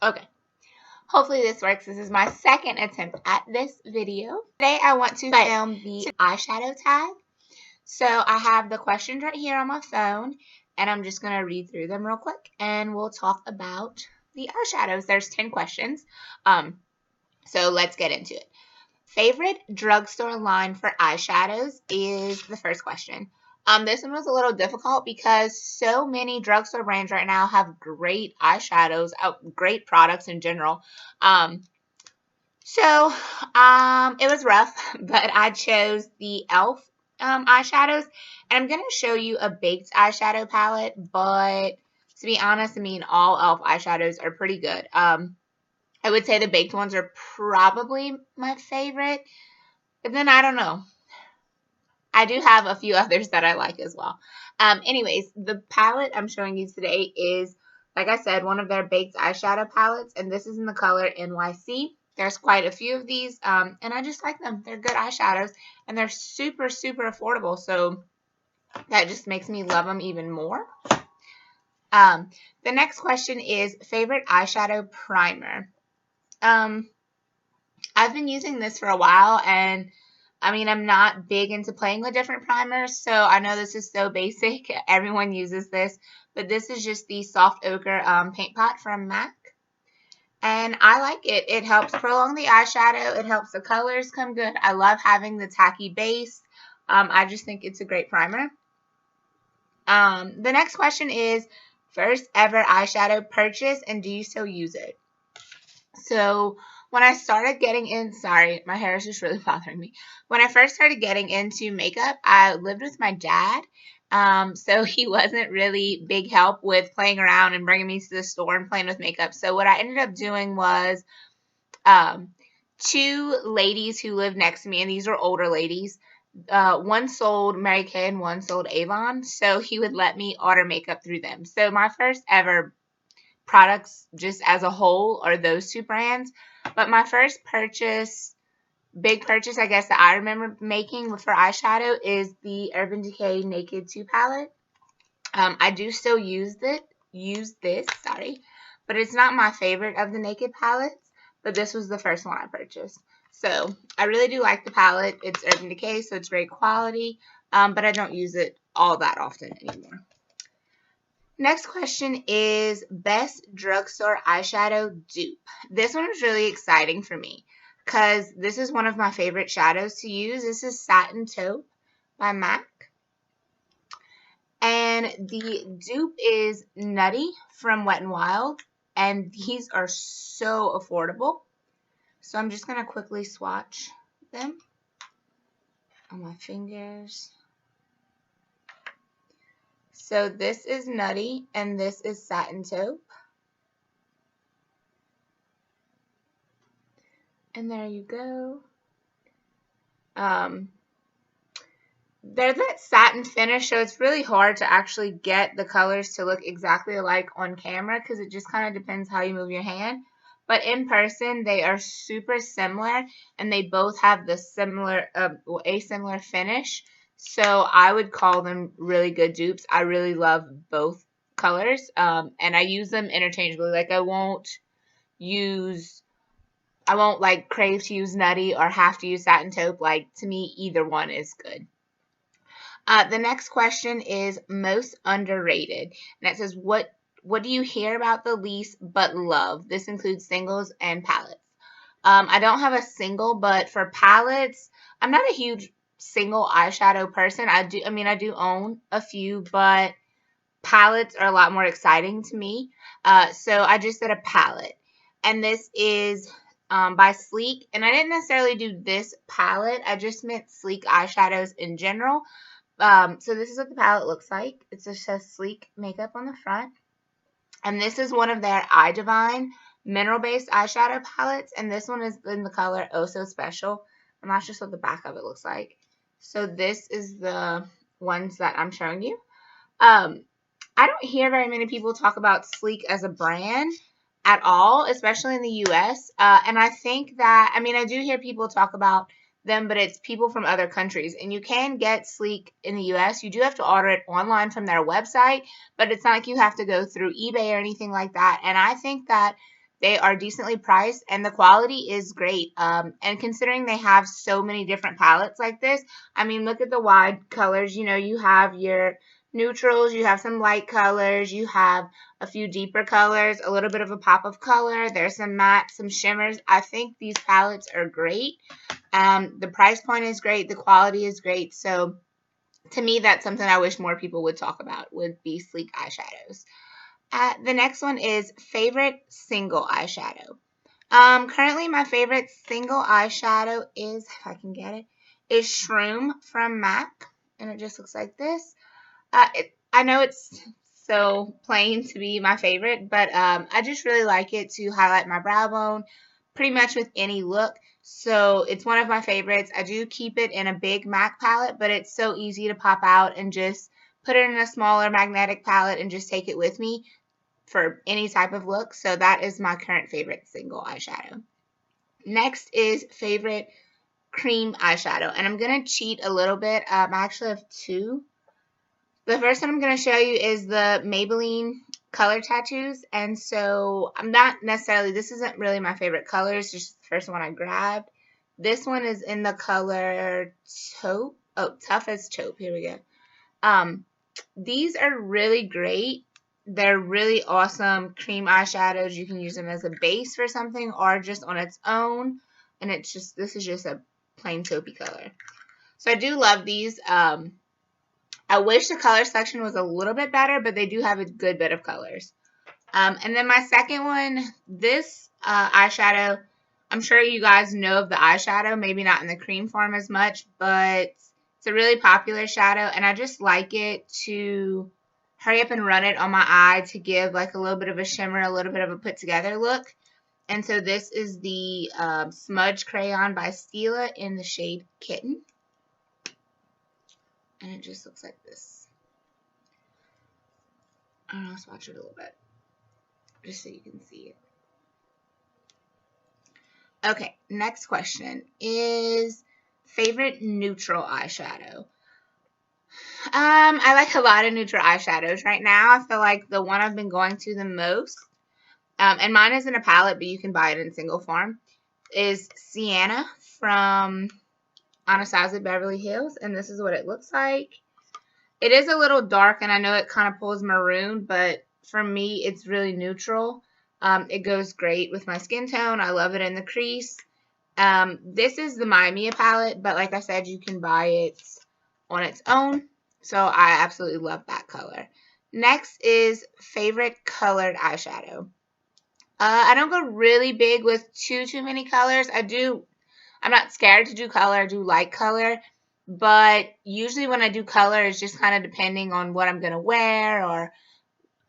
Okay. Hopefully this works. This is my second attempt at this video. Today I want to film the eyeshadow tag. So I have the questions right here on my phone, and I'm just going to read through them real quick, and we'll talk about the eyeshadows. There's 10 questions. So let's get into it. Favorite drugstore line for eyeshadows is the first question. This one was a little difficult because so many drugstore brands right now have great eyeshadows, great products in general. It was rough, but I chose the e.l.f. Eyeshadows, and I'm going to show you a baked eyeshadow palette, but to be honest, I mean, all e.l.f. eyeshadows are pretty good. I would say the baked ones are probably my favorite, but then I don't know. I do have a few others that I like as well. Anyways, the palette I'm showing you today is, like I said, one of their baked eyeshadow palettes, and this is in the color NYC. There's quite a few of these, and I just like them. They're good eyeshadows, and they're super, super affordable, so that just makes me love them even more. The next question is favorite eyeshadow primer. I've been using this for a while, and I mean, I'm not big into playing with different primers, so I know this is so basic. Everyone uses this, but this is just the Soft Ochre paint pot from MAC, and I like it. It helps prolong the eyeshadow. It helps the colors come good. I love having the tacky base. I just think it's a great primer. The next question is first ever eyeshadow purchase, and do you still use it? So when I started getting in, sorry, my hair is just really bothering me. When I first started getting into makeup, I lived with my dad. So he wasn't really big help with playing around and bringing me to the store and playing with makeup. So what I ended up doing was two ladies who lived next to me, and these were older ladies. One sold Mary Kay and one sold Avon. So he would let me order makeup through them. So my first ever products just as a whole are those two brands. But my first purchase, big purchase, I guess, that I remember making for eyeshadow is the Urban Decay Naked 2 palette. I do still use this, but it's not my favorite of the Naked palettes, but this was the first one I purchased. So I really do like the palette. It's Urban Decay, so it's great quality, but I don't use it all that often anymore. Next question is best drugstore eyeshadow dupe. This one is really exciting for me because this is one of my favorite shadows to use. This is Satin Taupe by MAC. And the dupe is Nutty from Wet n Wild. And these are so affordable. So I'm just going to quickly swatch them on my fingers. So this is Nutty, and this is Satin Taupe. And there you go. They're that satin finish, so it's really hard to actually get the colors to look exactly alike on camera because it just kind of depends how you move your hand. But in person, they are super similar, and they both have the similar, a similar finish. So I would call them really good dupes. I really love both colors, and I use them interchangeably. Like I won't like crave to use Nutty or have to use Satin Taupe. Like to me, either one is good. The next question is most underrated, and it says what do you hear about the least but love? This includes singles and palettes. I don't have a single, but for palettes, I'm not a huge single eyeshadow person. I do own a few, but palettes are a lot more exciting to me. So I just did a palette, and this is by Sleek, and I didn't necessarily do this palette. I just meant Sleek eyeshadows in general. So this is what the palette looks like. It just says Sleek makeup on the front, and this is one of their Eye Divine mineral-based eyeshadow palettes, and this one is in the color Oh So Special, and that's just what the back of it looks like. So this is the ones that I'm showing you. I don't hear very many people talk about Sleek as a brand at all, especially in the US. And I think that, I do hear people talk about them, but it's people from other countries. And you can get Sleek in the US. You do have to order it online from their website, but it's not like you have to go through eBay or anything like that. And I think that They are decently priced and the quality is great. And considering they have so many different palettes like this, I mean, look at the wide colors. You know, you have your neutrals, you have some light colors, you have a few deeper colors, a little bit of a pop of color. There's some matte, some shimmers. I think these palettes are great. The price point is great. The quality is great. So to me, that's something I wish more people would talk about, would be sleek eyeshadows. The next one is favorite single eyeshadow. Currently my favorite single eyeshadow is, if I can get it, is Shroom from MAC. And it just looks like this. I know it's so plain to be my favorite, but I just really like it to highlight my brow bone pretty much with any look. So it's one of my favorites. I do keep it in a big MAC palette, but it's so easy to pop out and just put it in a smaller magnetic palette and just take it with me for any type of look. So that is my current favorite single eyeshadow. Next is favorite cream eyeshadow. And I'm going to cheat a little bit. I actually have two. The first one I'm going to show you is the Maybelline color tattoos. And so I'm not necessarily, this isn't really my favorite color. It's just the first one I grabbed. This one is in the color Taupe. Oh, Tough as Taupe. Here we go. These are really great. They're really awesome cream eyeshadows. You can use them as a base for something or just on its own. And it's just, this is just a plain taupey color. So I do love these. I wish the color section was a little bit better, but they do have a good bit of colors. And then my second one, this eyeshadow, I'm sure you guys know of the eyeshadow, maybe not in the cream form as much, but it's a really popular shadow, and I just like it to hurry up and run it on my eye to give like a little bit of a shimmer, a little bit of a put together look. And so this is the Smudge Crayon by Stila in the shade Kitten. And it just looks like this. I'll swatch it a little bit, just so you can see it. Okay, next question is favorite neutral eyeshadow. I like a lot of neutral eyeshadows right now. I feel like the one I've been going to the most, and mine is in a palette, but you can buy it in single form, is Sienna from Anastasia Beverly Hills, and this is what it looks like. It is a little dark, and I know it kind of pulls maroon, but for me, it's really neutral. It goes great with my skin tone. I love it in the crease. This is the My Mia palette, but like I said, you can buy it on its own. So I absolutely love that color. Next is favorite colored eyeshadow. I don't go really big with too many colors. I'm not scared to do color. I do like color. But usually when I do color, it's just kind of depending on what I'm going to wear or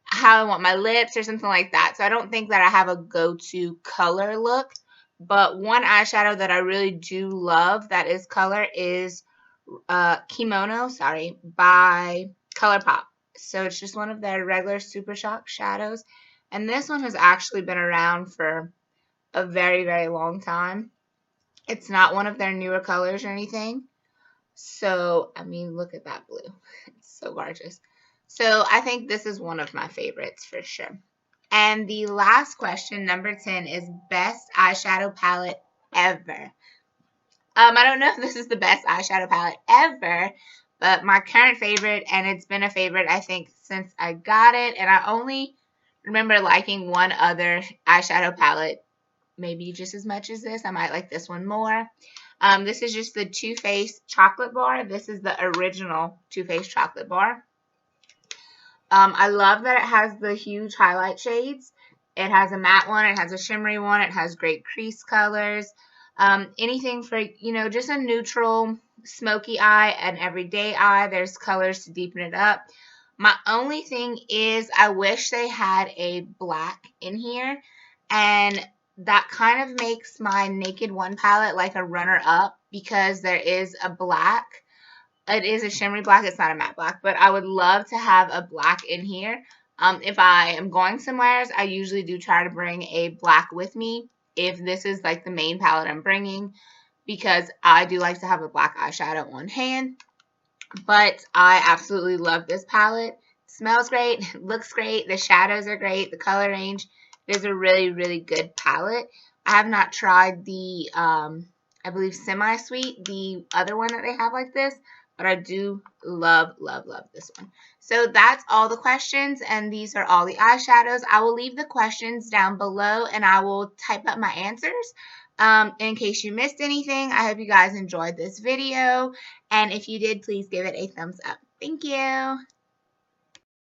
how I want my lips or something like that. So I don't think that I have a go-to color look. But one eyeshadow that I really do love that is color is Kimono, by ColourPop. So it's just one of their regular Super Shock shadows. And this one has actually been around for a very, very long time. It's not one of their newer colors or anything. So, I mean, look at that blue. It's so gorgeous. So I think this is one of my favorites for sure. And the last question, number 10, is best eyeshadow palette ever. I don't know if this is the best eyeshadow palette ever, but my current favorite, and it's been a favorite, I think, since I got it, and I only remember liking one other eyeshadow palette, maybe just as much as this. I might like this one more. This is just the Too Faced chocolate bar. This is the original Too Faced chocolate bar. I love that it has the huge highlight shades. It has a matte one. It has a shimmery one. It has great crease colors. Anything for, you know, just a neutral smoky eye, an everyday eye. There's colors to deepen it up. My only thing is I wish they had a black in here, and that kind of makes my Naked One palette like a runner-up because there is a black. It is a shimmery black. It's not a matte black, but I would love to have a black in here. If I am going somewhere, I usually do try to bring a black with me if this is like the main palette I'm bringing, because I do like to have a black eyeshadow on hand. But I absolutely love this palette. It smells great, looks great, the shadows are great, the color range It is a really, really good palette. I have not tried the, I believe, Semi-Sweet, the other one that they have like this, but I do love, love, love this one. So that's all the questions, and these are all the eyeshadows. I will leave the questions down below, and I will type up my answers. In case you missed anything, I hope you guys enjoyed this video, and if you did, please give it a thumbs up. Thank you.